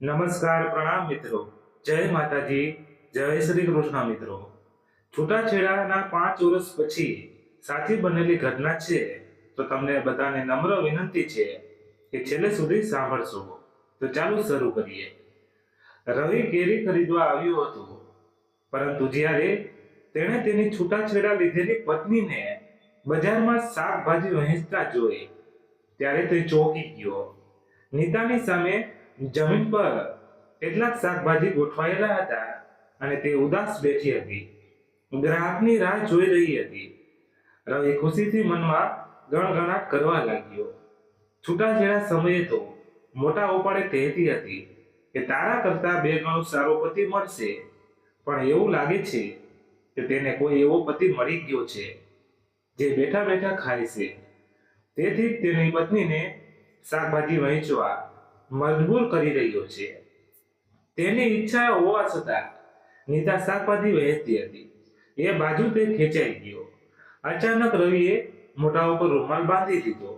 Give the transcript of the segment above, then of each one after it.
નમસ્કાર, પ્રણામ મિત્રો. જય માતાજી, જય શ્રી કૃષ્ણ મિત્રો. છૂટાછેડાના 5 વર્ષ પછી સાચી બનેલી ઘટના છે, તો તમને બધાને નમ્ર વિનંતી છે કે છેલ્લે સુધી સાંભળશો. તો ચાલો શરૂ કરીએ. રવિ કેરી ખરીદવા આવ્યો હતો, પરંતુ જ્યારે તેણે તેની છૂટાછેડા લીધેલી પત્નીને બજારમાં શાકભાજી વહેંચતા જોઈ, ત્યારે તે ચોંકી ગયો. નીતાની સામે જમીન પર કેટલાક શાકભાજી ગોઠવાયેલા હતા અને તે ઉદાસ બેઠી હતી. ગ્રાહકની રાહ જોઈ રહી હતી. રવિ ખુશીથી મનમાં ગણગણાટ કરવા લાગ્યો. છૂટાછેડા સમયે તો મોટા ઉપાડે કહેતી હતી કે તારા કરતા 2 ગણો સારો પતિ મળશે, પણ એવું લાગે છે કે તેને કોઈ એવો પતિ મળી ગયો છે જે બેઠા બેઠા ખાય છે. તેથી જ તેની પત્નીને શાકભાજી વહેંચવા મજબૂર કરી રહ્યો છે. તેની ઈચ્છા હોવા છતાં નીતા શાકભાજી વહેંચતી હતી. એ બાજુ તે ખેંચાઈ ગયો. અચાનક રવિએ મોઢા ઉપર રૂમાલ બાંધી દીધો.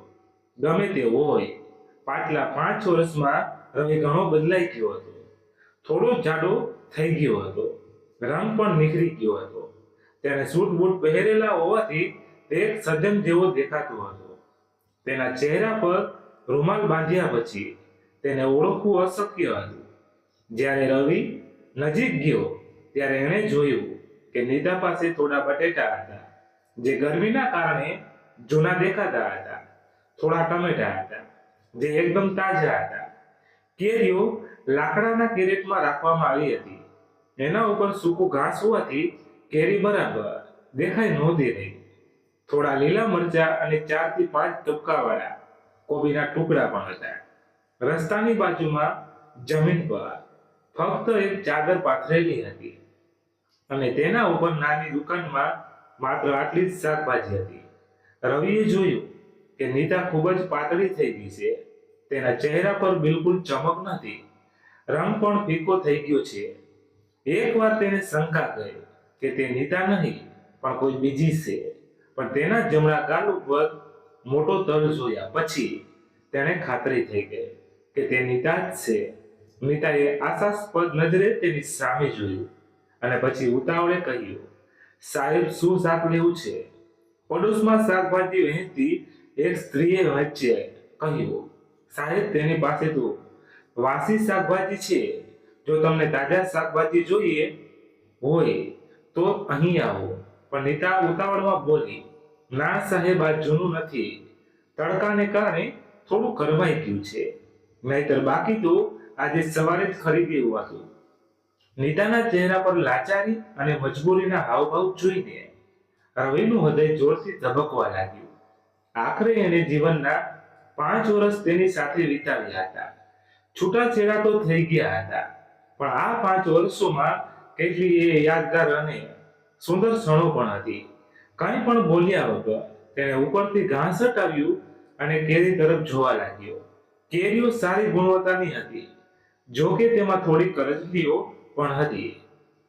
ગમે તે હોય, પાછલા 5 વર્ષમાં રવિ ઘણો બદલાઈ ગયો હતો. થોડો જાડો થઈ ગયો હતો, રંગ પણ નીકળી ગયો હતો. તેણે સૂટ બૂટ પહેરેલા હોવાથી તે એક સજ્જન જેવો દેખાતો હતો. તેના ચહેરા પર રૂમાલ બાંધ્યા પછી તેને ઓળખવું અશક્ય હતું. જ્યારે રવિ નજીક ગયો ત્યારે એણે જોયું કે નીતા પાસે થોડા બટેટા હતા, જે ગરમીના કારણે જૂના દેખાતા હતા. થોડા ટમેટા હતા, જે એકદમ તાજા હતા. કેરીઓ લાકડાના કેરેટમાં રાખવામાં આવી હતી. એના ઉપર સૂકું ઘાસ હોવાથી કેરી બરાબર દેખાઈ નહોતી રહી. થોડા લીલા મરચા અને 4 થી 5 ટપકાવાળા કોબીના ટુકડા પણ હતા. રસ્તાની બાજુમાં જમીન પર ફક્ત એક ચાદર પાથરેલી હતી અને તેના ઉપર નાની દુકાનમાં માત્ર આટલી જ શાકભાજી હતી. રવિએ જોયું કે નીતા ખૂબ જ પાતળી થઈ ગઈ છે. તેના ચહેરા પર બિલકુલ ચમક નથી, રંગ પણ ફીકો થઈ ગયો છે. એકવાર તેને શંકા ગઈ કે તે નીતા નહીં પણ કોઈ બીજી છે, પણ તેના જમણા ગાલ ઉપર મોટો તલ જોયા પછી તેને ખાતરી થઈ ગઈ કે તે નીતા જ છે. નીતાએ આશાસ્પદ નજરે તેની સામે જોયું અને પછી ઉતાવળે કહ્યું, સાહેબ, શું શાક લેવું છે? પડોશમાં શાકભાજી વહેંચતી એક સ્ત્રીએ વચ્ચે કહ્યું, સાહેબ, તેની પાસે તો વાસી શાકભાજી છે. જો તમને તાજા શાકભાજી જોઈએ હોય તો અહીં આવો. પણ નીતા ઉતાવળમાં બોલી, ના સાહેબ, આ જૂનું નથી. તડકાને કારણે થોડું કરમાઈ ગયું છે, નહીતર બાકી તો આજે સવારે જ ખરીદ્યું હતું. નીતાના ચહેરા પર લાચારી અને મજબૂરીના હાવભાવ જોઈને રવિનું હૃદય જોરથી ધબકવા લાગ્યું. આખરે એને જીવનના 5 વર્ષ તેની સાથે વિતાવ્યા હતા. છૂટાછેડા તો થઈ ગયા હતા, પણ આ 5 વર્ષોમાં કેટલી એ યાદગાર અને સુંદર ક્ષણો પણ હતી. કંઈ પણ બોલ્યા વગર તેણે ઉપરથી ઘાસ હટાવ્યું અને કેરી તરફ જોવા લાગ્યો. કેરીઓ સારી ગુણવત્તાની હતી, જો કે તેમાં થોડી કરચલીઓ પણ હતી,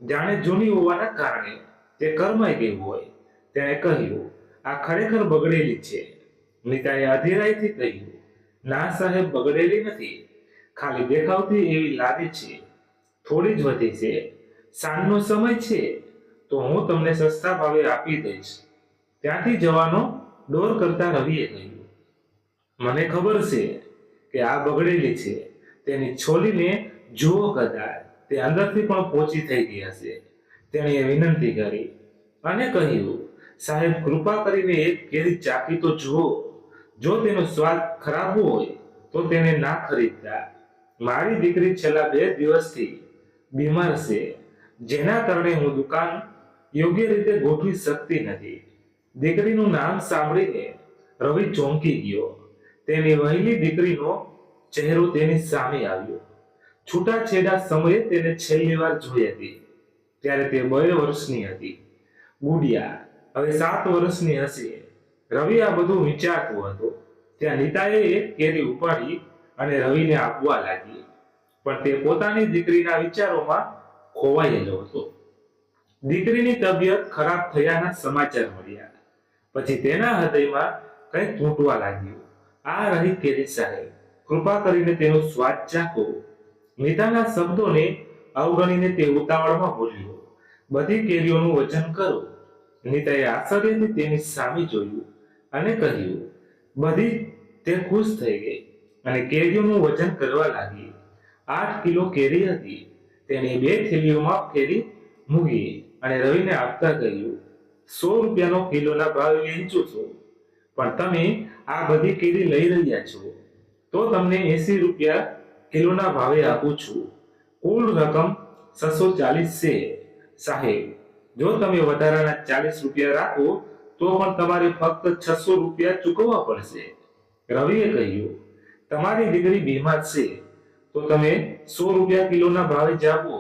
જાણે જૂની હોવાના કારણે તે કરમાઈ ગઈ હોય. તેણે કહ્યું, આ ખરેખર બગડેલી છે. નીતાએ અધીરાઈથી કહ્યું, ના સાહેબ, બગડેલી નથી. ખાલી દેખાવથી એવી લાગે છે. થોડી જ વધી છે. સાંજનો સમય છે તો હું તમને સસ્તા ભાવે આપી દઈશ. ત્યાંથી જવાનો ડોર કરતા રવિએ કહ્યું, મને ખબર છે કે આ બગડેલી છે. તેની છોલીને જુઓ, કદાચ તે અંદરથી પણ પોચી થઈ ગઈ હશે. તેણીએ વિનંતી કરી અને કહ્યું, સાહેબ, કૃપા કરીને એક કેરી ચાખી તો જુઓ. જો તેનો સ્વાદ ખરાબ હોય તો તેને ના ખરીદતા. મારી દીકરી છેલ્લા 2 દિવસથી બીમાર છે, જેના કારણે હું દુકાન યોગ્ય રીતે ગોઠવી શકતી નથી. દીકરીનું નામ સાંભળીને રવિ ચોંકી ગયો. તેની વહેલી દીકરીનો ચહેરો તેની સામે આવ્યો. છૂટાછેડા સમયે તેને છેલ્લી વાર જોઈ હતી ત્યારે તે 2 વર્ષની હતી. ગુડિયા હવે 7 વર્ષની હશે. રવિ આ બધું વિચારતો હતો ત્યાં નીતાએ એક કેરી ઉપાડી અને રવિને આપવા લાગી, પણ તે પોતાની દીકરીના વિચારોમાં ખોવાયેલો હતો. દીકરીની તબિયત ખરાબ થયાના સમાચાર મળ્યા પછી તેના હૃદયમાં કંઈક તૂટવા લાગ્યું. આ રહી કેરી, સાહેબ, કૃપા કરીને તેનો સ્વાદ ચાખો. નીતાના શબ્દોને અવગણીને તે ઉતાવળમાં બોલ્યો, બધી કેરીઓનું વજન કરો. નીતાએ આશ્ચર્યથી તેની સામે જોયું અને કહ્યું, બધી. તે ખુશ થઈ ગઈ અને કેરીઓનું વજન કરવા લાગી. 8 કિલો કેરી હતી. તેણે 2 થેલીઓમાં કેરી મૂકી અને રવિને આપતા કહ્યું, 100 રૂપિયાનો કિલોના ભાવે વેચું છું, પણ તમે આ બધી કેરી લઈ રહ્યા છો તો તમને 80 રૂપિયા કિલોના ભાવે આપું છું. કુલ રકમ 640 છે. સાહેબ, જો તમે વધારાના 40 રૂપિયા રાખો તો પણ તમારે ફક્ત 600 રૂપિયા ચૂકવવા પડશે. રવિએ કહ્યું, તમારી દીકરી બીમાર છે તો તમે 100 રૂપિયા કિલોના ભાવે જ આપો.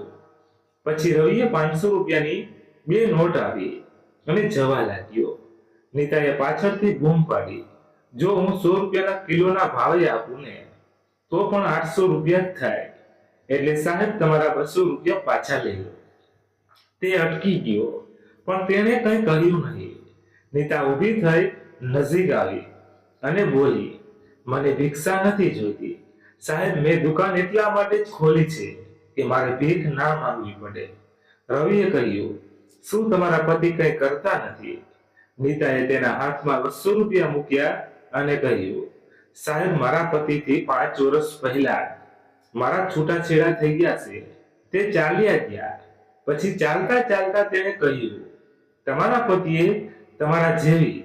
પછી રવિએ 500 રૂપિયાની 2 નોટ આપી અને જવા લાગ્યો. નીતાએ પાછળથી બૂમ પાડી, જો હું 100 રૂપિયાના કિલોના ભાવે આપું ને તો પણ 800 રૂપિયા જ થાય, એટલે સાહેબ તમારા 200 રૂપિયા પાછા લઈ લો. તે અટકી ગયો, પણ તેણે કંઈ કહ્યું નહીં. નીતા ઊભી થઈ નજીક આવી અને બોલી, મને ભિક્ષા નથી જોઈતી સાહેબ, મેં દુકાન એટલા માટે જ ખોલી છે કે મારે ભીખ ના માંગવી પડે. રવિએ કહ્યું, શું તમારા પતિ કંઈ કરતા નથી? નીતાએ તેના હાથમાં 200 રૂપિયા મૂક્યા અને કહ્યું, સાહેબ, મારા પતિથી 5 વર્ષ પહેલા મારા છૂટાછેડા થઈ ગયા છે. તે ચાલ્યા ગયા. પછી ચાલતા ચાલતા તેણે કહ્યું, તમારા પતિએ તમારા જેવી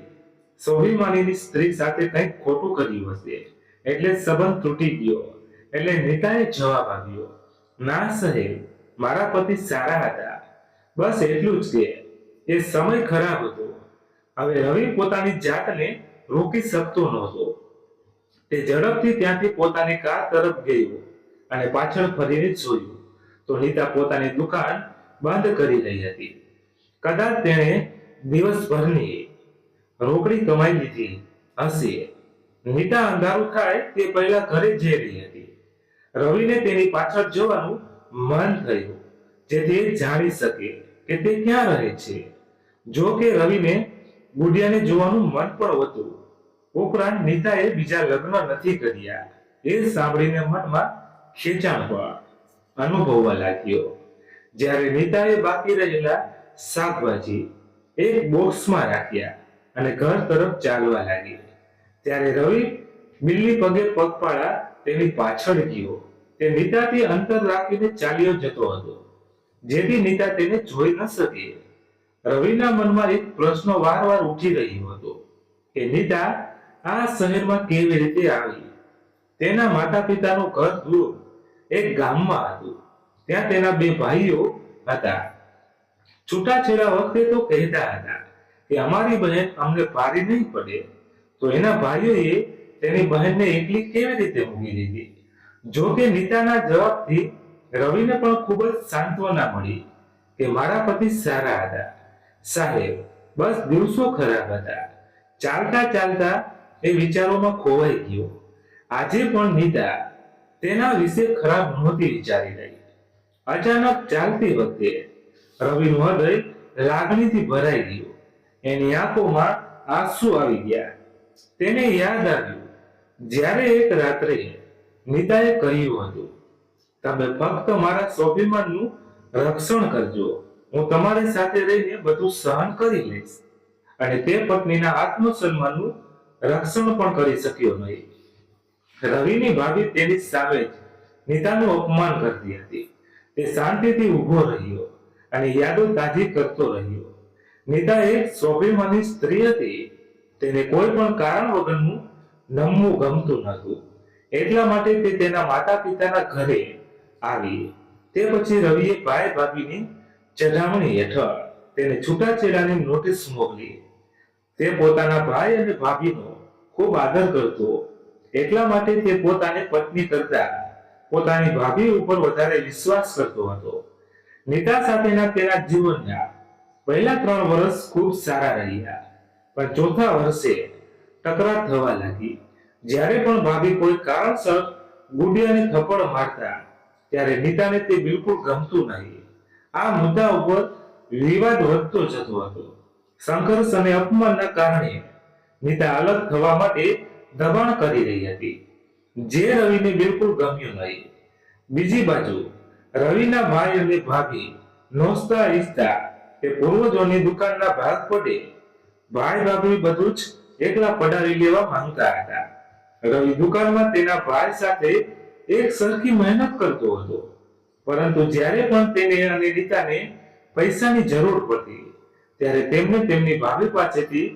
સ્વાભિમાનીની સ્ત્રી સાથે કંઈક ખોટું કર્યું હશે, એટલે સંબંધ તૂટી ગયો. એટલે નીતાએ જવાબ આપ્યો, ના સાહેબ, મારા પતિ સારા હતા, બસ એટલું જ કે એ સમય ખરાબ હતો. હવે રવિ પોતાની જાતને રોકી શકતો નહોતો. તે ઝડપથી ત્યાંથી પોતાની કાર તરફ ગયો અને પાછળ ફરીને જોયું તો નીતા પોતાની દુકાન બંધ કરી રહી હતી. કદાચ તેણે દિવસભરની રોકડી કમાઈ લીધી હશે. નીતા અંધારું થાય તે પહેલા ઘરે જઈ રહી હતી. રવિને તેની પાછળ જવાનું મન થયું, જેથી એ જાણી શકે કે તે ક્યાં રહે છે. જો કે રવિને ગુડિયાને જોવાનું મન પણ હતું. ઉપરાંત નીતાએ બીજા લગ્ન નથી કર્યા. એ સાંભળીને મનમાં ખેંચાણ પણ અનુભવવા લાગ્યો. જ્યારે નીતાએ બાકી રહેલા શાકભાજી એક બોક્સમાં રાખ્યા અને ઘર તરફ ચાલવા લાગી, ત્યારે રવિ બિલ્લી પગે પગપાળા તેની પાછળ ગયો. તે નીતાથી અંતર રાખીને ચાલ્યો જતો હતો, જેથી નીતા તેને જોઈ ન શકે. રવિના મનમાં એક પ્રશ્ન વારંવાર ઉઠી રહ્યો હતો કે નીતા આ શહેરમાં કેવી રીતે આવી. તેના માતા પિતાનું ઘર દૂર એક ગામમાં હતું. ત્યાં તેના 2 ભાઈઓ હતા. છૂટાછેડા વખતે તો કહેતા હતા કે અમારી બહેન અમને ભારી નહીં પડે, તો એના ભાઈઓએ તેની બહેનને એકલી કેવી રીતે મૂકી દીધી. જો કે નીતાના જવાબથી રવિને પણ ખૂબ જ સાંત્વના મળી કે મારા પતિ સારા હતા સાહેબ, બસ દિવસો ખરાબ હતા. ચાલતા ચાલતા એ વિચારોમાં ખોવાઈ ગયો. આજે પણ નીતા તેના વિશે ખરાબ નહોતી વિચારી રહી. અચાનક ચાલતી વખતે રવિનું હૃદય લાગણીથી ભરાઈ ગયું. એની આંખોમાં આંસુ આવી ગયા. તેને યાદ આવ્યું જ્યારે એક રાત્રે નીતાએ કહ્યું હતું, તમે ફક્ત મારા સ્વાભિમાનનું રક્ષણ કરજો, હું તમારી સાથે રહીને બધું સહન કરી લઈશ. અને તે પત્નીના આત્મસન્માનનું રક્ષણ પણ કરી શક્યો નહીં. રવિની ભાભી તેની સામે જ નીતાનું અપમાન કરતી હતી. તે શાંતિથી ઊભો રહ્યો અને યાદો તાજી કરતો રહ્યો. નીતા એક સ્વાભિમાની સ્ત્રી હતી. તેને કોઈ પણ કારણ વગરનું નમવું ગમતું નહોતું. એટલા માટે તે તેના માતા પિતાના ઘરે આવી. તે પછી રવિએ ભાઈ ભાભીની ચઢામણી હેઠળ તેને છૂટાછેડાની નોટિસ મોકલી. તે પોતાના ભાઈ અને ભાભીનો ખૂબ આદર કરતો. એટલા માટે તે પોતાની પત્ની કરતા પોતાની ભાભી ઉપર વધારે વિશ્વાસ કરતો હતો. નીતા સાથેના તેના જીવનના પહેલા 3 વર્ષ ખૂબ સારા રહ્યા, પણ ચોથા વર્ષે તકરાર થવા લાગી. જ્યારે પણ ભાભી કોઈ કારણસર ગુડિયાને થપ્પડ મારતા ત્યારે નીતાને તે બિલકુલ ગમતું નહીં. આ મુદ્દા ઉપર વિવાદ વધતો જતો હતો. સંઘર્ષ અને અપમાનના કારણે નીતા અલગ થવા માટે દબાણ કરી રહી હતી, જે રવિને બિલકુલ ગમ્યું નહીં. બીજી બાજુ રવિના ભાઈ અને ભાભી નોચતા ઈચ્છતા કે પૂર્વજોની દુકાનના ભાગ પડે. ભાઈ ભાભી બધું જ એકલા પડાવી લેવા માંગતા હતા. રવિ દુકાનમાં તેના ભાઈ સાથે એક સરખી મહેનત કરતો હતો, પરંતુ જ્યારે પણ તેને અને નીતાને પૈસાની જરૂર પડતી ત્યારે તેમને તેમની ભાભી પાસેથી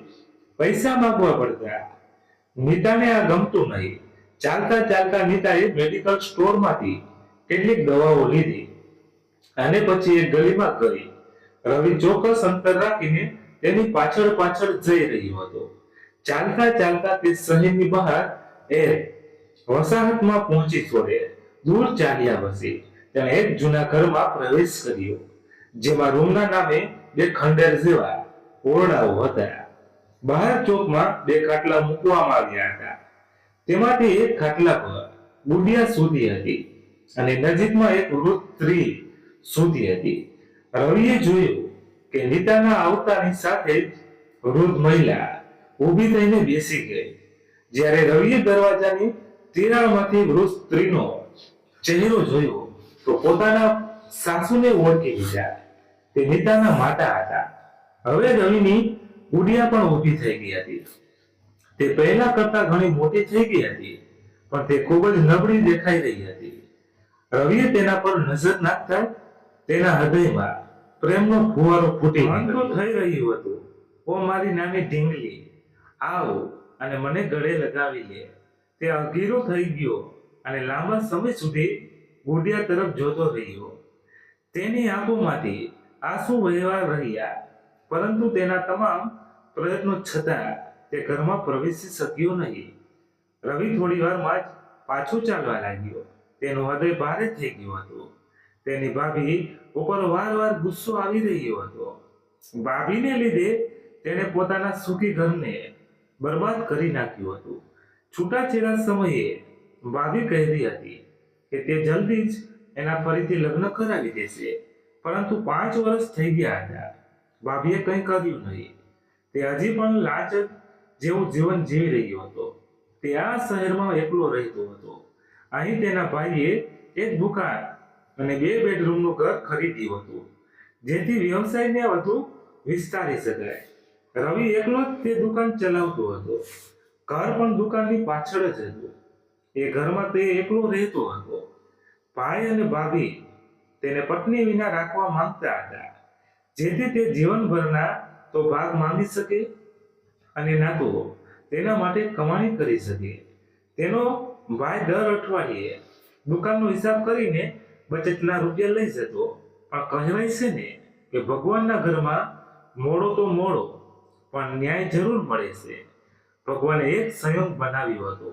પૈસા માંગવા પડતા. નીતાને આ ગમતું નહીં. ચાલતા ચાલતા નીતાએ મેડિકલ સ્ટોરમાંથી કેટલીક દવાઓ લીધી અને પછી એક ગલીમાં ગઈ. રવિ ચોક્કસ અંતર રાખીને તેની પાછળ પાછળ જઈ રહ્યો હતો. ચાલતા ચાલતા તે શહેરની બહાર એક વસાહતમાં પહોંચી થોડે દૂર ચાલ્યા પછી તેણે એક જૂના ઘરમાં પ્રવેશ કર્યો, જેમાં રૂમના નામે બે ખંડેર જેવા ઓરડાઓ હતા. બહાર ચોકમાં બે ખાટલા મૂકવામાં આવ્યા હતા. તેમાંથી એક ખાટલા પર ગુડિયા સૂતી હતી અને નજીકમાં એક વૃદ્ધ સ્ત્રી સૂતી હતી. રવિએ જોયું કે નીતાના આવતાની સાથે જ વૃદ્ધ મહિલા ઊભી થઈને બેસી ગઈ. જ્યારે રવિએ દરવાજાની તિરાડમાંથી વૃદ્ધ સ્ત્રીનો ચહેરો જોયો તો પોતાના સાસુને ઓળખી લીધા. તે નીતાના માતા હતા. હવે રવિની ગુડિયા પણ ઊભી થઈ ગઈ હતી. તે પહેલા કરતા ઘણી મોટી થઈ ગઈ હતી, પણ તે ખૂબ જ નબળી દેખાઈ રહી હતી. રવિએ તેના પર નજર નાખતા તેના હૃદયમાં પ્રેમનો ફુવારો ફૂટી નીકળ્યો. થઈ રહ્યું હતું, ઓ મારી નાની ઢીંગલી, આવ અને મને ગળે લગાવી લે. તે અઘીરો થઈ ગયો અને લાંબા સમય સુધી ગુડિયા તરફ જોતો રહ્યો. તેની આંખોમાંથી આંસુ વહેવા રહ્યા, પરંતુ તેના તમામ પ્રયત્નો છતાં તે ઘરમાં પ્રવેશી શક્યો નહીં. રવિ થોડી વારમાં જ પાછો ચાલવા લાગ્યો. તેનું હૃદય ભારે થઈ ગયું હતું. તેની ભાભી ઉપર વારવાર ગુસ્સો આવી રહ્યો હતો. ભાભીને લીધે તેણે પોતાના સુખી ઘરને બરબાદ કરી નાખ્યું હતું. છૂટાછેડા સમયે ભાભી કહેતી હતી કે તે જલ્દી જ એના ફરીથી લગ્ન કરાવી દેશે, પરંતુ 5 વર્ષ થઈ ગયા હતા. ભાભીએ કંઈ કર્યું નહીં. તે હજી પણ લાંચ જેવું જીવન જીવી રહ્યો હતો. તે આ શહેરમાં એકલો રહેતો હતો. અહીં તેના ભાઈએ એક દુકાન અને 2 બેડરૂમનું ઘર ખરીદ્યું હતું, જેથી વ્યવસાયને વધુ વિસ્તારી શકાય. રવિ એકલો જ તે દુકાન ચલાવતો હતો. ઘર પણ દુકાનની પાછળ જ હતું. એ ઘરમાં તે એકલો રહેતો હતો. ભાઈ અને ભાભી તેને પત્ની વિના રાખવા માંગતા હતા, જેથી તે જીવનભરના તો ભાગ માંગી શકે અને ના તો તેના માટે કમાણી કરી શકે. તેનો ભાઈ દર અઠવાડિયે દુકાનનો હિસાબ કરીને બચતના રૂપિયા લઈ જતો. પણ કહેવાય છે ને કે ભગવાનના ઘરમાં મોડો તો મોડો, પણ ન્યાય જરૂર મળે છે. ભગવાને એક સંયોગ બનાવ્યો હતો.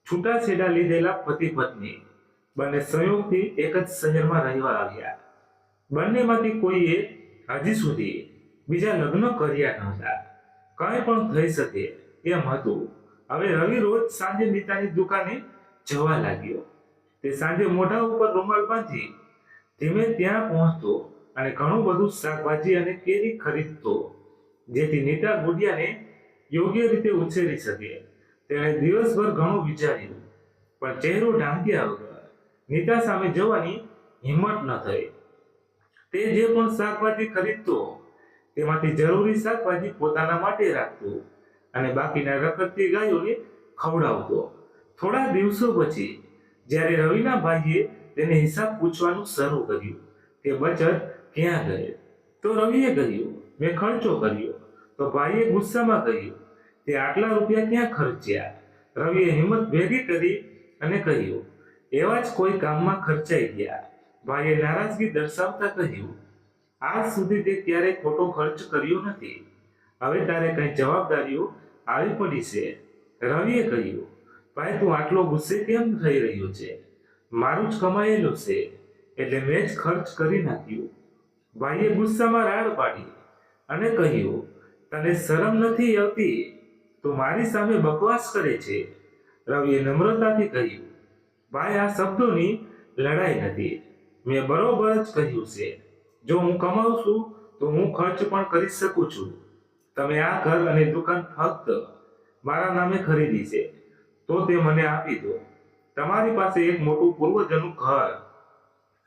છૂટાછેડા લીધેલા પતિ પત્ની બંને સંયોગથી એક જ શહેરમાં રહેવા આવ્યા. બંનેમાંથી કોઈએ હજી સુધી બીજા લગ્ન કર્યા નહોતા. કંઈ પણ થઈ શકે એમ હતું. હવે રવિ રોજ સાંજે નીતાની દુકાને જવા લાગ્યો. તે સાંજે મોઢા ઉપર રૂમાલ બાંધી ધીમે ત્યાં પહોંચતો અને ઘણું બધું શાકભાજી અને કેરી ખરીદતો, જેથી નીતા ગુડિયાને યોગ્ય રીતે ઉછેરી શકે. તેણે દિવસભર ઘણું વિચાર્યું, પણ ચહેરો ઢાંક્યા વગર નીતા સામે જવાની હિંમત ન થઈ. તે જે પણ શાકભાજી ખરીદતો તેમાંથી જરૂરી શાકભાજી પોતાના માટે રાખતો અને બાકીના રખડતી ગાયોને ખવડાવતો. થોડા દિવસો પછી જ્યારે રવિના ભાઈએ તેને હિસાબ પૂછવાનું શરૂ કર્યું કે બચત ક્યાં ગઈ, તો રવિએ કહ્યું, મેં ખર્ચો કર્યો. તો ભાઈએ ગુસ્સામાં કહ્યું, તે આટલા રૂપિયા ક્યાં ખર્ચ્યા? રવિએ હિંમત ભેગી કરી અને કહ્યું, એવા જ કોઈ કામમાં ખર્ચાઈ ગયા. ભાઈએ નારાજગી દર્શાવતા કહ્યું, આજ સુધી તે ક્યારેય ખોટો ખર્ચ કર્યો નથી. હવે તારે કઈ જવાબદારીઓ આવી પડી છે. રવિએ કહ્યું, ભાઈ તું આટલો ગુસ્સે કેમ થઈ રહ્યો છે? મારું જ કમાયેલું છે એટલે મેં જ ખર્ચ કરી નાખ્યું. ભાઈએ ગુસ્સામાં રાડ પાડી અને કહ્યું, તને શરમ નથી આવતી? તું મારી સામે બકવાસ કરે છે. રવિએ નમ્રતાથી કહ્યું, ભાઈ આ શબ્દોની લડાઈ નથી. મેં બરોબર જ કહ્યું છે. જો હું કમાઉં છું તો હું ખર્ચ પણ કરી શકું છું. તમે આ ઘર અને દુકાન ફક્ત મારા નામે ખરીદી છે તો તે મને આપી દો. તમારી પાસે એક મોટું પૂર્વજનું ઘર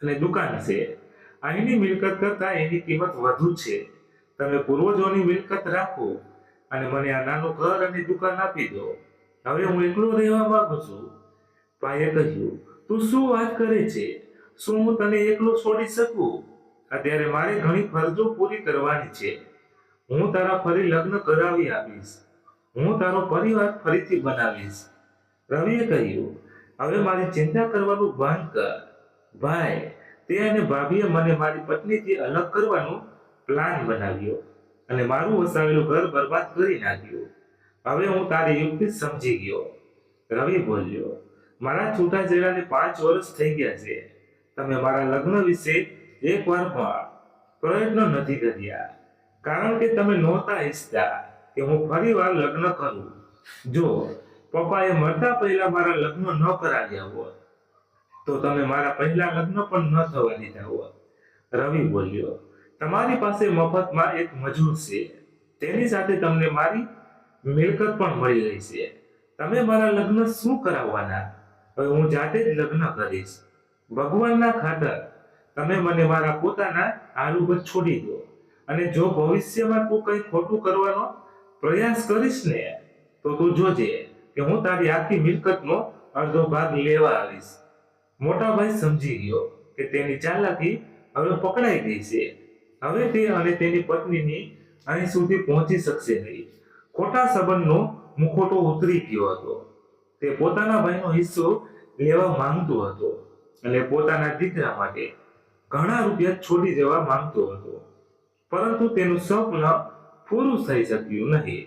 અને દુકાન છે. અહીંની મિલકત કરતા એની કિંમત વધુ છે. તમે પૂર્વજોની મિલકત રાખો અને મને આ નાનું ઘર અને દુકાન આપી દો. હવે હું એકલો રહેવા માંગુ છું. ભાઈએ કહ્યું, તું શું વાત કરે છે? શું હું તને એકલો છોડી શકું? અત્યારે મારે ઘણી ફરજો પૂરી કરવાની છે. હું તારા ફરી લગ્ન કરાવી આપીશ. હું તારો પરિવાર ફરીથી બનાવીશ. રવિએ કહ્યું, હવે મારી ચિંતા કરવાનું બંધ કર. ભાઈ, તે અને ભાભીએ મને મારી પત્નીથી અલગ કરવાનો પ્લાન બનાવ્યો અને મારું વસાવેલું ઘર બરબાદ કરી નાખ્યું. હવે હું તારી યુક્તિ સમજી ગયો. રવિ બોલ્યો, મારા છૂટાછેડાને 5 વર્ષ થઈ ગયા છે. તમે મારા લગ્ન વિશે એકવાર પણ પ્રયત્ન નથી કર્યા, કારણ કે તમે નહોતા ઈચ્છતા કે હું ફરીવાર લગ્ન કરું. જો પપ્પાએ મરતા પહેલા મારા લગ્ન ન કરાવ્યા હોત તો તમે મારા પહેલા લગ્ન પણ ન થવા દીધા હોત. રવિ બોલ્યો, તમારી પાસે મફતમાં એક મજૂર છે. તેની સાથે તમને મારી મિલકત પણ મળી રહી છે. તમે મારા લગ્ન શું કરાવવાના? હવે હું જાતે જ લગ્ન કરીશ. ભગવાનના ખાતર તમે મને મારા પોતાના હાલ ઉપર છોડી દો, અને જો ભવિષ્યમાં તું કંઈ ખોટું કરવાનો પ્રયાસ કરીશ ને તો તું જોજે કે હું તારી આખી મિલકતનો અડધો ભાગ લેવા આવીશ. મોટા ભાઈ સમજી ગયો કે તેની ચાલાકી હવે પકડાઈ ગઈ છે. હવે તે અને તેની પત્નીની અહીં સુધી પહોંચી શકશે નહીં. ખોટા સંબંધનો મુખોટો ઉતરી ગયો હતો. તે પોતાના ભાઈનો હિસ્સો લેવા માંગતો હતો અને પોતાના દીકરા માટે ઘણા રૂપિયા છોડી જવા માંગતો હતો, પરંતુ તેનું સ્વપ્ન પૂરું થઈ શક્યું નહીં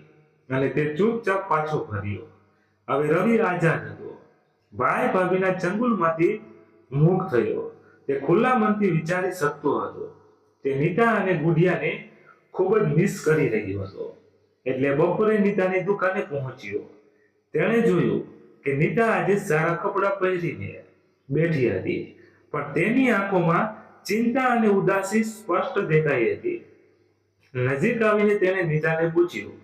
અને તે ચૂપચાપ પાછો ફર્યો. હવે રવિ આઝાદ હતો. ભાઈ ભાભીના ચંગુલમાંથી મુક્ત થયો. તે ખુલ્લા મનથી વિચારી શકતો હતો. તે નીતા અને ગુડિયાને ખૂબ જ મિસ કરી રહ્યો હતો. એટલે બપોરે નીતાની દુકાને પહોંચ્યો. તેણે જોયું કે નીતા આજે સારા કપડાં પહેરીને બેઠી હતી, પણ તેની આંખોમાં ચિંતા અને ઉદાસી સ્પષ્ટ દેખાઈ હતી. નજીક આવીને તેણે નીતાને પૂછ્યું,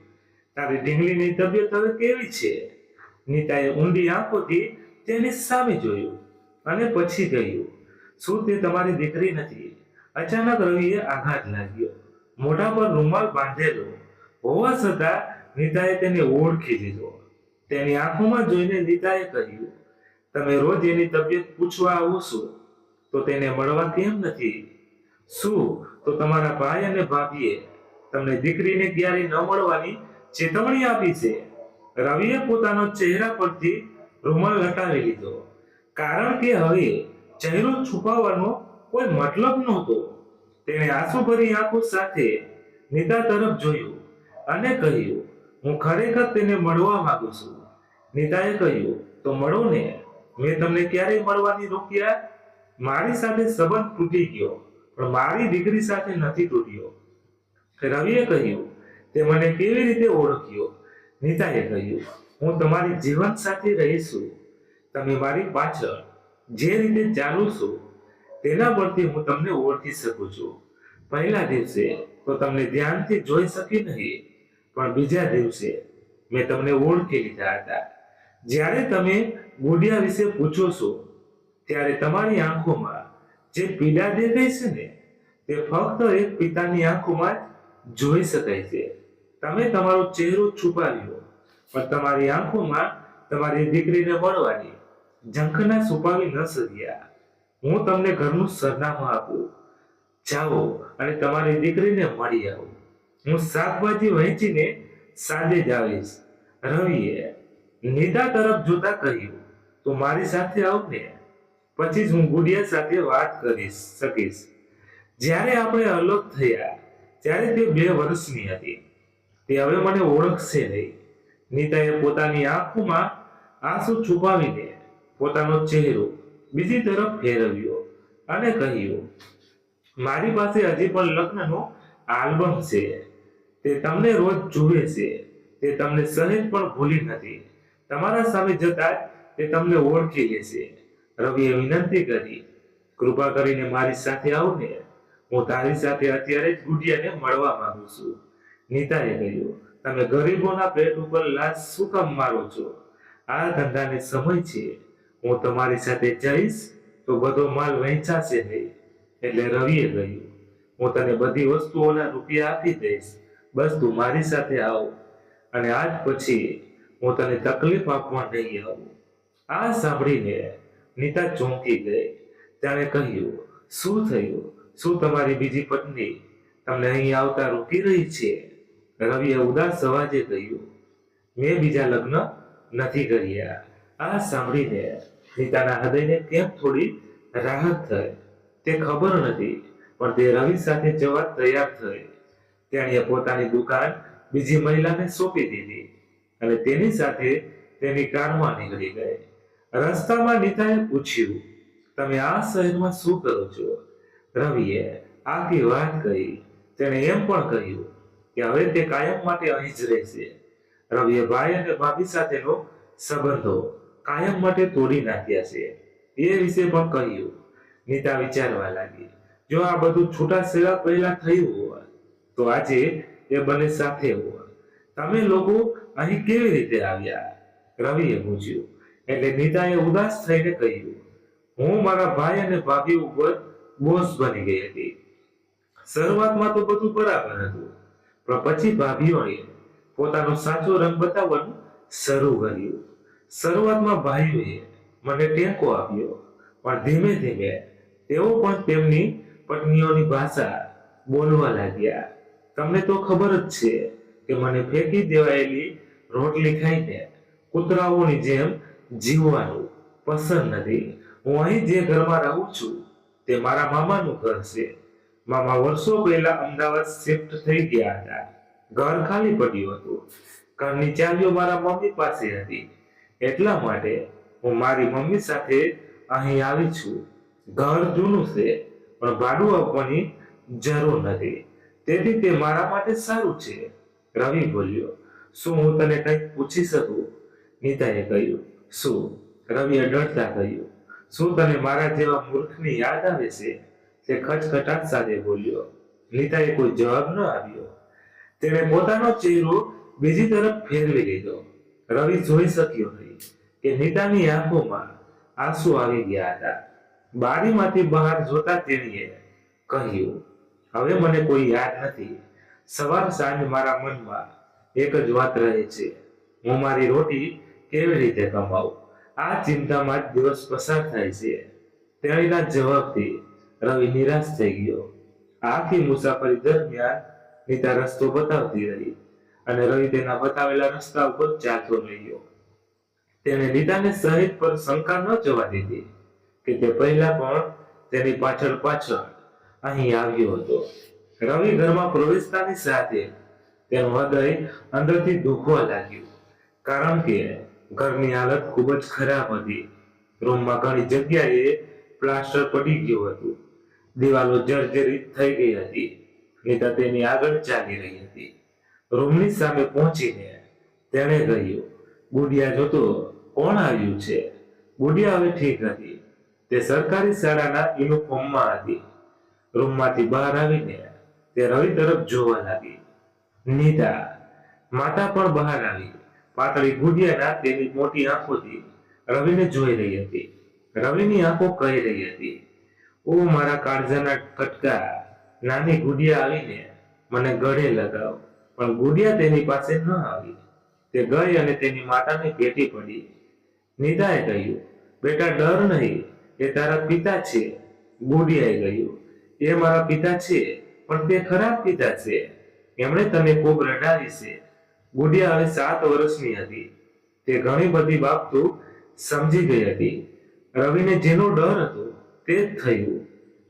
તારી ઢીંગલીની તબિયત હવે કેવી છે? નીતાએ ઊંડી આંખોથી તેની સામે જોયું અને પછી કહ્યું, શું તે તમારી દીકરી નથી? અચાનક રવિએ આઘાત લાગ્યો. મોઢા પર રૂમાલ બાંધેલો હોવા છતાં નીતાએ તેને ઓળખી લીધો. તેની આંખોમાં જોઈને નીતાએ કહ્યું, તમે રોજ એની તબિયત પૂછવા આવો છો તો તેને મળવા કેમ નથી? શું તો તમારા ભાઈ અને ભાભીએ તમને દીકરીને ક્યારેય ન મળવાની ચેતવણી આપી છે? રવિએ પોતાનો ચહેરા પરથી રૂમાલ હટાવી લીધો, કારણ કે હવે ચહેરો છુપાવવાનો કોઈ મતલબ નહોતો. તેણે આંસુભરી આંખો સાથે નીતા તરફ જોયું અને કહ્યું, હું ખરેખર તેને મળવા માંગુ છું. નીતાએ કહ્યું, તો મળો ને. મેં તમને ક્યારેય મળવાની રોક્યા? મારી સાથે સંબંધ તૂટી ગયો, પણ મારી દીકરી સાથે નથી તૂટ્યો. રવિએ કહ્યું, તે મને કેવી રીતે ઓળખ્યો? નીતાએ કહ્યું, હું તમારી જીવન સાથી રહીશું. તમે મારી પાછળ જે રીતે ચાલુ છો તેના પરથી હું તમને ઓળખી શકું છું. પહેલા દિવસે તો તમને ધ્યાનથી જોઈ શકી નહીં, પણ બીજા દિવસે મેં તમને ઓળખી લીધા હતા. જ્યારે તમે ગુડિયા વિશે પૂછો છો ત્યારે તમારી આંખોમાં જે પીડા દેખાય છે ને તે ફક્ત એક પિતાની આંખોમાં જ જોઈ શકાય છે. તમે તમારો ચહેરો છુપાવ્યો, પણ તમારી આંખોમાં તમારી દીકરીને મળવાની ઝંખના છુપાવી ન શક્યા. હું તમને ઘરનું સરનામું આપું, જાઓ અને તમારી દીકરીને મળી આવો. હું શાકભાજી વહેંચીને સાંજે જ આવીશ. રવિએ નીતા તરફ જોતા કહ્યું, તો મારી સાથે આવ ને, પછી જ હું ગુડિયા સાથે વાત કરી શકીશ. જ્યારે આપણે અલગ થયા ત્યારે તે 2 વર્ષની હતી. તે હવે મને ઓળખશે નહીં. નીતાએ પોતાની આંખોમાં આંસુ છુપાવીને પોતાનો ચહેરો બીજી તરફ ફેરવ્યો અને કહ્યું, મારી પાસે હજી પણ લગ્નનો આલ્બમ છે. તે તમને રોજ જુએ છે. તે તમને સહેજ પણ ભૂલી નથી. તમારા સામે જતા તે તમને ઓળખી લેશે. રવિએ વિનંતી કરી, કૃપા કરીને મારી સાથે આવ ને. હું તારી સાથે અત્યારે જ ગુડિયાને મળવા માંગુ છું. નીતાએ કહ્યું, તમે ગરીબોના પેટ ઉપર લાશ શું કામ મારો છો? આ ધંધાને સમય છે. હું તમારી સાથે જઈશ તો બધો માલ વહેંચાશે નહીં. એટલે રવિએ કહ્યું, હું તને બધી વસ્તુઓના રૂપિયા આપી દઈશ, બસ તું મારી સાથે આવ, અને આજ પછી હું તને તકલીફ આપવા નહીં આવું. આ સાંભળીને નીતા ચોંકી ગઈ. તેણે કહ્યું, શું થયું? શું તમારી બીજી પત્ની તમને અહીં આવતા રોકી રહી છે? રવિએ ઉદાસ અવાજે કહ્યું, મેં બીજા લગ્ન નથી કર્યા. આ સાંભળીને નીતાના હૃદયને કેમ થોડી રાહત થઈ તે ખબર નથી, પણ તે રવિ સાથે જવા તૈયાર થઈ. તેણે પોતાની દુકાન બીજી મહિલાને સોંપી દીધી અને તેની સાથે તેની કારમાં નીકળી ગઈ. રસ્તામાં નીતાએ પૂછ્યું, તમે આ શહેરમાં શું કરો છો? રવિએ આખી વાત કહી. તેણે એમ પણ કહ્યું કે હવે તે કાયમ માટે અહીં જ રહેશે. રવિએ ભાઈ અને ભાભી સાથેનો સંબંધો કાયમ માટે તોડી નાખ્યા છે એ વિશે પણ કહ્યું. નીતા વિચારવા લાગી, જો આ બધું છૂટાછેડા પહેલા થયું હોત તો આજે એ બંને સાથે હોત. તમે લોકો અહીં કેવી રીતે આવ્યા? રવિએ પૂછ્યું. એટલે નીતાએ ઉદાસ થઈને કહ્યું, હું મારા ભાઈ અને ભાભી ઉપર બોસ બની ગઈ હતી. શરૂઆતમાં તો બધું બરાબર હતું, પણ પછી ભાભીઓએ પોતાનો સાચો રંગ બતાવવાનું શરૂ કર્યું. શરૂઆતમાં ભાઈઓએ મને ટેકો આપ્યો, પણ ધીમે ધીમે તેઓ પણ તેમની પત્નીઓની ભાષા બોલવા લાગ્યા. તમને તો ખબર જ છે કે મને ફેંકી દેવાયેલી રોટલી ખાઈને કૂતરાઓની જેમ જીવવાનું પસંદ નથી. હું અહીં જે ઘરમાં રહું છું તે મારા મામાનું ઘર છે. મામા વર્ષો પહેલા અમદાવાદ શિફ્ટ થઈ ગયા હતા. ઘર ખાલી પડ્યું હતું. ઘરની ચાવીઓ મારા મમ્મી પાસે હતી. એટલા માટે હું મારી મમ્મી સાથે અહીં આવી છું. ઘર જૂનું છે, પણ ભાડું આપવાની જરૂર નથી, તેથી તે મારા માટે સારું છે. રવિ બોલ્યો, શું હું તને કંઈક પૂછી શકું? નીતાએ કહ્યું, શું? રવિએ ડરતા કહ્યું, શું તને મારા જેવા મૂર્ખની યાદ આવે છે? તે ખચખટાટ સાથે બોલ્યો. નીતાએ કોઈ જવાબ ન આવ્યો. તેણે પોતાનો ચહેરો બીજી તરફ ફેરવી લીધો. રવિ જોઈ શક્યો નહીં કે નીતાની આંખોમાં આંસુ આવી ગયા હતા. બારીમાંથી બહાર જોતા તેણીએ કહ્યું, હવે મને કોઈ યાદ નથી. સવાર સાંજ મારા મનમાં એક જ વાત રહે છે, હું મારી રોટી કેવી રીતે કમાઉં? આ ચિંતામાં જ દિવસ પસાર થાય છે. તેણીના જવાબથી રવિ નિરાશ થઈ ગયો. આખી મુસાફરી દરમિયાન નીતા રસ્તો બતાવતી રહી અને રવિ તેના બતાવેલા રસ્તા ઉપર ચાલતો રહ્યો. તેણે નીતાને સહેજ પર શંકા ન જવા દીધી કે તે પહેલા પણ તેની પાછળ પાછળ અહીં આવ્યો હતો. રવિ ઘરમાં પ્રવેશતાની સાથે તેનું હૃદય અંદરથી દુખવા લાગ્યું, કારણ કે ઘરની હાલત ખૂબ જ ખરાબ હતી. રૂમમાં ઘણી જગ્યાએ પ્લાસ્ટર પડી ગયું હતું. દિવાલો જર્જરિત થઈ ગઈ હતી. નીતા તેની આગળ ચાલી રહી હતી. રૂમની સામે પહોંચીને તેણે કહ્યું, ગુડિયા જોતો કોણ આવ્યું છે? ગુડિયા હવે ઠીક હતી. તે સરકારી શાળાના યુનિફોર્મમાં હતી. રૂમમાંથી બહાર આવીને તે રવિ તરફ જોવા લાગી. નીતા માતા પણ બહાર આવી. પાતળી ગુડિયાના તેની મોટી આંખોથી રવિને જોઈ રહી હતી. રવિની આંખો કહી રહી હતી, ઓ મારા કાળજાના કટકા, નાની ગુડિયા આવીને મને ગળે લગાવ. પણ ગુડિયા તેની પાસે ન આવી. તે ગઈ અને તેની માતાને ભેટી પડી. નીતાએ કહ્યું, બેટા ડર નહીં, એ તારા પિતા છે. ગુડિયાએ કહ્યું, એ મારા પિતા છે, પણ તે ખરાબ પિતા છે. એમણે તને ખૂબ રડાવી છે. ગુડિયા હવે 7 વર્ષની હતી. તે ઘણી બધી બાબતો સમજી ગઈ હતી. રવિને જેનો ડર હતો તે જ થયું.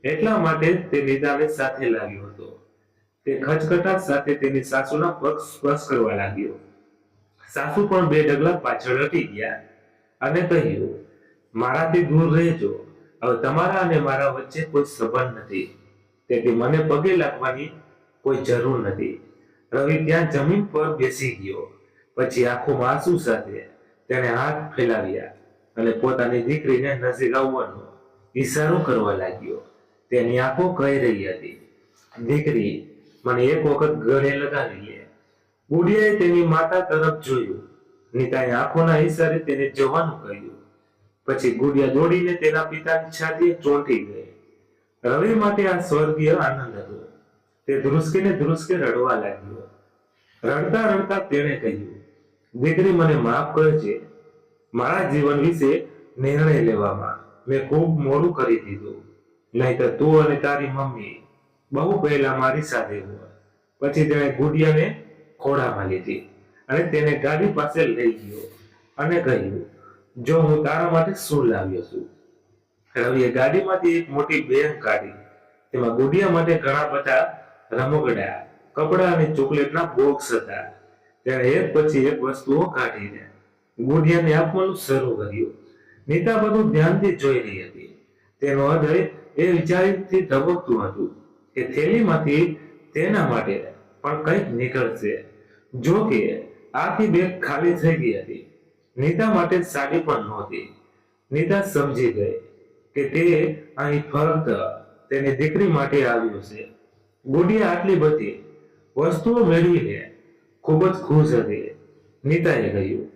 એટલા માટે તે નીતાને સાથે લાવ્યો હતો. તે ખચખટાટ સાથે તેની સાસુના પગ સ્પર્શ કરવા લાગ્યો. સાસુ પણ 2 ડગલા પાછળ હટી ગયા અને કહ્યું, મારાથી દૂર રહેજો. હવે તમારા અને મારા વચ્ચે કોઈ સંબંધ નથી, તેથી મને પગે લાગવાની કોઈ જરૂર નથી. રવિ ત્યાં જમીન પર બેસી ગયો. પછી આંખોમાં આંસુ સાથે તેણે હાથ ફેલાવ્યા અને પોતાની દીકરીને નજીક આવવાનો ઈશારો કરવા લાગ્યો. તેની આંખો કહી રહી હતી, દીકરી, મને એક વખત ગળે લગાવી લે. ગુડિયાએ તેની માતા તરફ જોયું. નીતાએ આંખોના ઈશારે તેને જવાનું કહ્યું. પછી ગુડિયા દોડીને તેના પિતાની છાતીએ ચોંટી ગઈ. રવિ માટે આ સ્વર્ગીય આનંદ હતો. તે ધ્રુસકે રડવા લાગ્યો. રડતા રડતા તેણે કહ્યું, દીકરી, મને માફ કરજે. મારા જીવન વિશે નિર્ણય લેવામાં મેં ખૂબ મોડું કરી દીધું. નહીંતર તું અને તારી મમ્મી બહુ પહેલા મારી સાથે હોય. પછી તેણે ગુડિયાને ખોળામાં લીધી અને તેને ગાડી પાસે લઈ ગયો અને કહ્યું, જો હું તારા માટે શું લાવ્યો છું. રવિએ ગાડીમાંથી એક મોટી બેગ કાઢી. તેમાં ગુડિયા માટે ઘણા બધા રમકડા, કપડા અને ચોકલેટના બોક્સ હતા. તેણે એક પછી એક વસ્તુઓ કાઢીને ગુડિયાને આપવાનું શરૂ કર્યું. નીતા બધું ધ્યાનથી જોઈ રહી હતી. તેનો હૃદય એ વિચારથી ધબકતું હતું કે થેલીમાંથી તેના માટે પણ કંઈક નીકળશે. જો કે આખી બેગ ખાલી થઈ ગઈ હતી. નીતા માટે સાડી પણ નહોતી. નીતા સમજી ગઈ કે તે અહીં ફક્ત તેની દીકરી માટે આવ્યો છે. ગુડિયા આટલી બધી વસ્તુઓ મેળવીને ખૂબ જ ખુશ હતી. નીતાએ કહ્યું,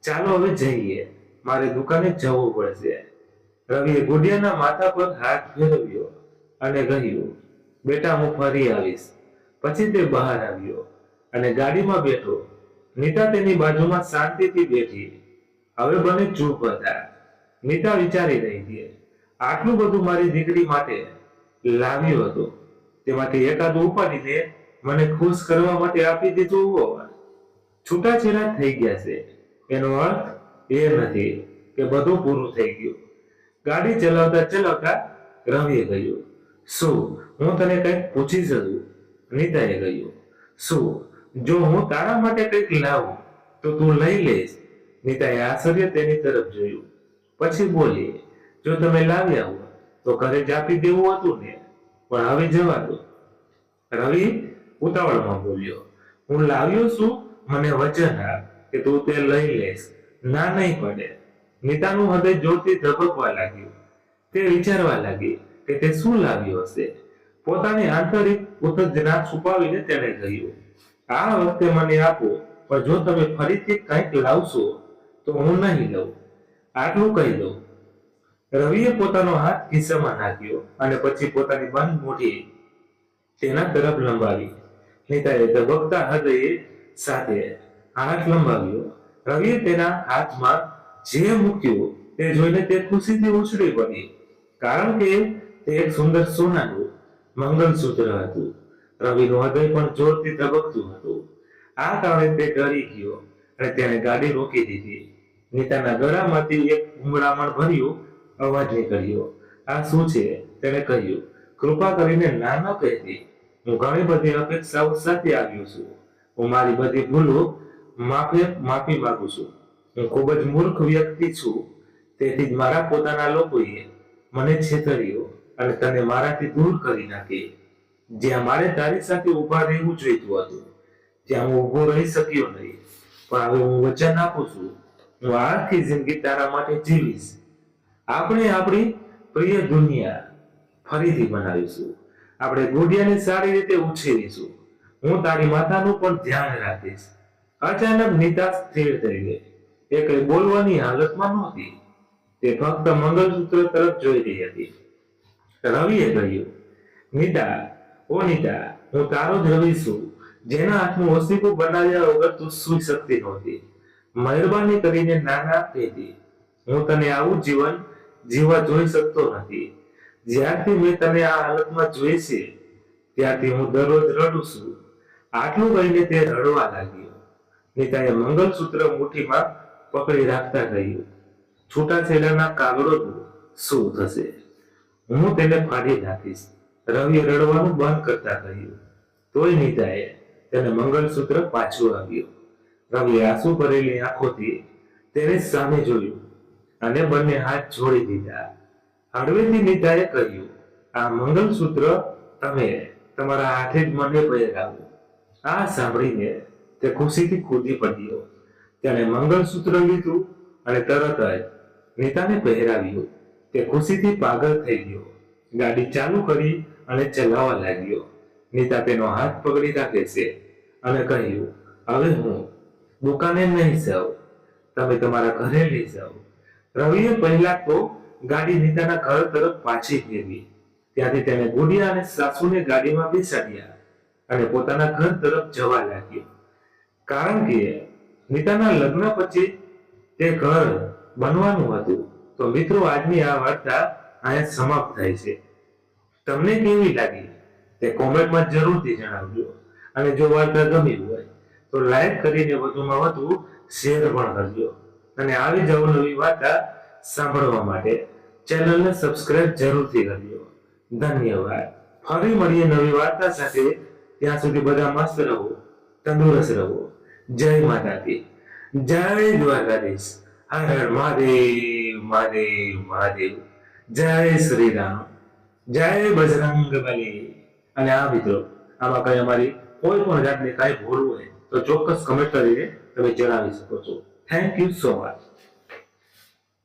ચાલો હવે જઈએ, મારે દુકાને જવું પડશે. રવિએ ગુડિયાના માથા પર હાથ ફેરવ્યો અને કહ્યું, બેટા, હું ફરી આવીશ. પછી તે બહાર આવ્યો અને ગાડીમાં બેઠો. નીતા તેની બાજુમાં શાંતિથી બેઠી. હવે બંને ચૂપ હતા. નીતા વિચારી રહી હતી, આટલું બધું મારી દીકરી માટે લાવ્યો હતો, તેમાંથી એકાદ ઉપાડીને મને ખુશ કરવા માટે આપી દીધું હોત. છૂટાછેડા થઈ ગયા છે એનો અર્થ એ નથી કે બધું પૂરું થઈ ગયું. ગાડી ચલાવતા ચલાવતા રવિએ કહ્યું, શું હું તને કંઈક પૂછી શકું? નીતાએ કહ્યું, શું જો હું તારા માટે કંઈક લાવું તો તું લઈ લઈશ? નીતાએ આશ્ચર્ય તેની તરફ જોયું. પછી બોલી, જો તમે લાવ્યા હો તો ઘરે જ આપી દેવું હતું ને, પણ હવે જવા દો. રવિ ઉતાવળમાં બોલ્યો, હું લાવ્યો છું, મને વચન આપ કે તું તે લઈ લઈશ. ના નહીં પડે. નીતાનું હૃદય જોરથી ધબકવા લાગ્યું. તે વિચારવા લાગી કે તે શું લાવ્યો હશે. પોતાની આંતરિક ઉત્તેજના છુપાવીને તેણે કહ્યું, આ વખતે મને આપો, પણ જો તમે ફરીથી કંઈક લાવશો તો હું નહીં લઉં. આટલું કહી દઉં. રવિએ પોતાનો હાથ ખિસ્સામાં નાખ્યો અને પછી પોતાની બંધ મુઠ્ઠી તેના તરફ લંબાવી. નીતાએ ધબકતા હૃદય સાથે હાથ લંબાવ્યો. રવિએ તેના હાથમાં જે મૂક્યું તે જોઈને તે ખુશીથી ઉછળી પડી, કારણ કે તે એક સુંદર સોનાનું મંગલસૂત્ર હતું. રવિનું હૃદય પણ જોરથી ધબકતું હતું. આ કારણે તે ડરી ગયો અને તેણે ગાડી રોકી દીધી. નીતાના ગળામાંથી એક ગુંગળામણ ભર્યું અવાજ નીકળ્યો. આ શું છે? તેણે કહ્યું. કૃપા કરીને ના ન કહેતી. હું ઘણી બધી અપેક્ષાઓ સાથે આવ્યો છું. હું મારી બધી ભૂલો માફી માંગુ છું. હું ખૂબ જ મૂર્ખ વ્યક્તિ છું. તેથી જ મારા પોતાના લોકોએ મને છેતર્યો અને તને મારાથી દૂર કરી નાખી. જ્યાં મારે તારી સાથે ઊભા રહેવું જોઈતું હતું ત્યાં હું ઊભો રહી શક્યો નહીં. પણ હવે હું વચન આપું છું, હું આખી જિંદગી તારા માટે જીવીશ. આપણે આપણી પ્રિય દુનિયા ફરીથી બનાવીશું. આપણે ગુડિયાને સારી રીતે ઉછેરીશું. હું તારી માતાનું પણ ધ્યાન રાખીશ. અચાનક નીતા સ્થિર થઈ ગઈ. એ કઈ બોલવાની હાલતમાં નહોતી. તે ફક્ત મંગલસૂત્ર તરફ જોઈ રહી હતી. રવિએ કહ્યું, નીતા, ઓ નીતા, હું તારો જ રવિ છું, જેના હાથનું ઓશીકું બનાવ્યા વગર તું સૂઈ શકતી નહોતી. મહેરબાની કરીને નાના કહેતી. હું તને આવું જીવન જીવવા જોઈ શકતો નથી. જ્યારથી મેં તને આ હાલતમાં જોઈ છે ત્યારથી હું દરરોજ રડું છું. આટલું કહીને તે રડવા લાગ્યો. નીતાએ મંગલસૂત્ર મુઠ્ઠીમાં પકડી રાખતા કહ્યું, છૂટાછેડાના કાગળોનું શું થશે? હું તેને ફાડી નાખીશ. રવિએ રડવાનું બંધ કરતા કહ્યું. તોય નીતાએ તેને મંગલસૂત્ર પાછું આવ્યું. રવિએ આંસુ ભરેલી આંખોથી તેની સામે જોયું અને બંને હાથ જોડી દીધા. હળવેથી નીતાએ કહ્યું, આ મંગલસૂત્ર તમે તમારા હાથે જ મને પહેરાવો. આ સાંભળીને તે ખુશીથી કૂદી પડ્યો. તેણે મંગલસૂત્ર લીધું અને તરત જ નીતાને પહેરાવ્યું. તે ખુશીથી પાગલ થઈ ગયો. ગાડી ચાલુ કરી અને ચલાવવા લાગ્યો. નીતા તેનો હાથ પકડી રાખે છે અને કહ્યું, હવે હું દુકાને નહીં જાઉં, તમે તમારા ઘરે લઈ જાઓ. રવિએ પહેલા તો ગાડી નીતાના ઘર તરફ પાછી ફેરવી. ત્યાંથી તેને ગુડિયા અને સાસુને ગાડીમાં બેસાડ્યા અને પોતાના ઘર તરફ જવા લાગ્યો. કારણ કે નીતાના લગ્ન પછી તે ઘર બનવાનું હતું. તો મિત્રો, આજની આ વાર્તા અહીંયા સમાપ્ત થાય છે. તમને કેવી લાગી તે કોમેન્ટમાં જરૂરથી જણાવજો. અને જો વાર્તા ગમી હોય તો લાઈક કરીને વધુમાં વધુ શેર પણ કરજો. અને આવી જ અવનવી વાર્તા સાંભળવા માટે ચેનલને સબસ્ક્રાઇબ જરૂરથી કરજો. ધન્યવાદ. ફરી મળીએ નવી વાર્તા સાથે. ત્યાં સુધી બધા મસ્ત રહો, તંદુરસ્ત રહો. જય માતાજી, જય દ્વારકાધીશ. હર હર મહાદેવ, મહાદેવ, મહાદેવ. જય શ્રી રામ, જય બજરંગ બલી. અને આ મિત્રો, આમાં કઈ અમારી કોઈ પણ જાતની કાંઈ ભૂલ હોય તો ચોક્કસ કમેન્ટ કરીને તમે જણાવી શકો છો. Thank you so much.